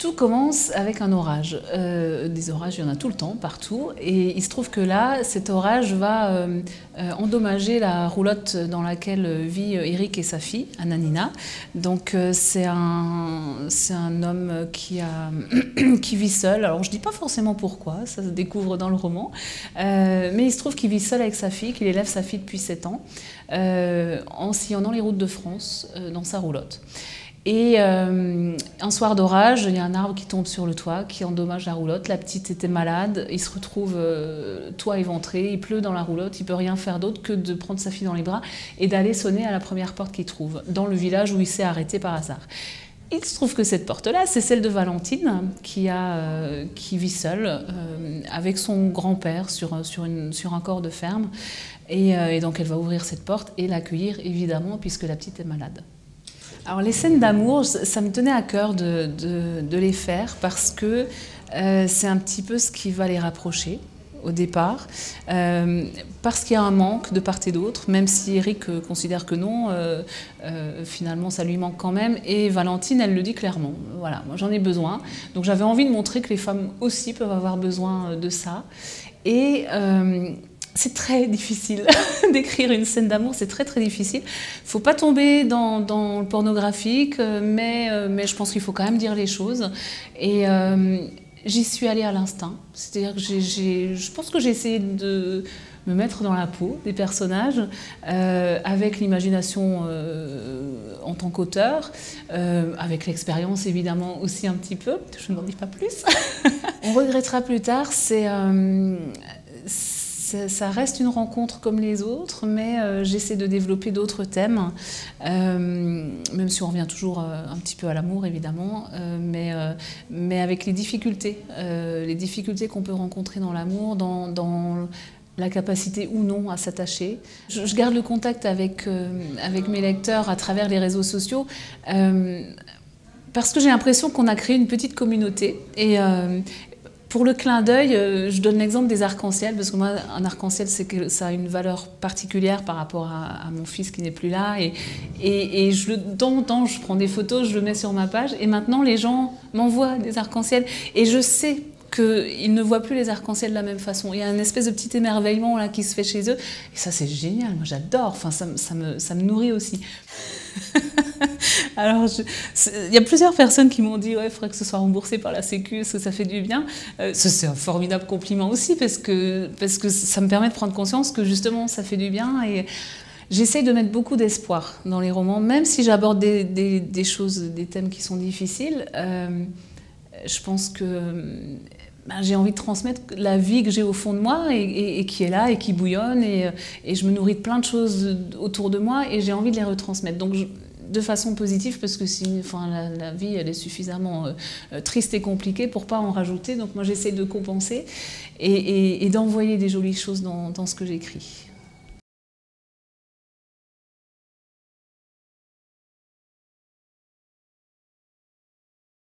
Tout commence avec un orage. Des orages, il y en a tout le temps, partout. Et il se trouve que là, cet orage va endommager la roulotte dans laquelle vit Eric et sa fille, Ananina. Donc c'est un homme qui vit seul. Alors je ne dis pas forcément pourquoi, ça se découvre dans le roman. Mais il se trouve qu'il vit seul avec sa fille, qu'il élève sa fille depuis 7 ans, en sillonnant les routes de France dans sa roulotte. Et un soir d'orage, il y a un arbre qui tombe sur le toit, qui endommage la roulotte. La petite était malade, il se retrouve toit éventré, il pleut dans la roulotte, il ne peut rien faire d'autre que de prendre sa fille dans les bras et d'aller sonner à la première porte qu'il trouve, dans le village où il s'est arrêté par hasard. Il se trouve que cette porte-là, c'est celle de Valentine, qui vit seule, avec son grand-père sur un corps de ferme. Et donc elle va ouvrir cette porte et l'accueillir, évidemment, puisque la petite est malade. Alors les scènes d'amour, ça me tenait à cœur de les faire parce que c'est un petit peu ce qui va les rapprocher au départ, parce qu'il y a un manque de part et d'autre, même si Eric considère que non, finalement ça lui manque quand même, et Valentine, elle le dit clairement, voilà, moi j'en ai besoin, donc j'avais envie de montrer que les femmes aussi peuvent avoir besoin de ça, et c'est très difficile d'écrire une scène d'amour, c'est très difficile. Il ne faut pas tomber dans le pornographique, mais je pense qu'il faut quand même dire les choses. Et j'y suis allée à l'instinct. C'est-à-dire que je pense que j'ai essayé de me mettre dans la peau des personnages, avec l'imagination en tant qu'auteur, avec l'expérience évidemment aussi un petit peu, je n'en dis pas plus. On regrettera plus tard, ça reste une rencontre comme les autres, mais j'essaie de développer d'autres thèmes, même si on revient toujours un petit peu à l'amour, évidemment, mais avec les difficultés qu'on peut rencontrer dans l'amour, dans la capacité ou non à s'attacher. Je garde le contact avec mes lecteurs à travers les réseaux sociaux, parce que j'ai l'impression qu'on a créé une petite communauté. Et pour le clin d'œil, je donne l'exemple des arcs-en-ciel, parce que moi, un arc-en-ciel, c'est que ça a une valeur particulière par rapport à mon fils qui n'est plus là. Et de temps en temps, je prends des photos, je le mets sur ma page, et maintenant, les gens m'envoient des arcs-en-ciel. Et je sais qu'ils ne voient plus les arcs-en-ciel de la même façon. Il y a une espèce de petit émerveillement là, qui se fait chez eux. Et ça, c'est génial, moi j'adore, enfin, ça me nourrit aussi. Alors, il y a plusieurs personnes qui m'ont dit « ouais, il faudrait que ce soit remboursé par la Sécu, parce que ça fait du bien ». C'est un formidable compliment aussi, parce que ça me permet de prendre conscience que justement, ça fait du bien. Et j'essaye de mettre beaucoup d'espoir dans les romans, même si j'aborde des choses, des thèmes qui sont difficiles. Je pense que j'ai envie de transmettre la vie que j'ai au fond de moi et qui est là et qui bouillonne. Et je me nourris de plein de choses autour de moi et j'ai envie de les retransmettre. Donc, de façon positive, parce que la vie, elle est suffisamment triste et compliquée pour ne pas en rajouter. Donc moi, j'essaie de compenser et d'envoyer des jolies choses dans ce que j'écris.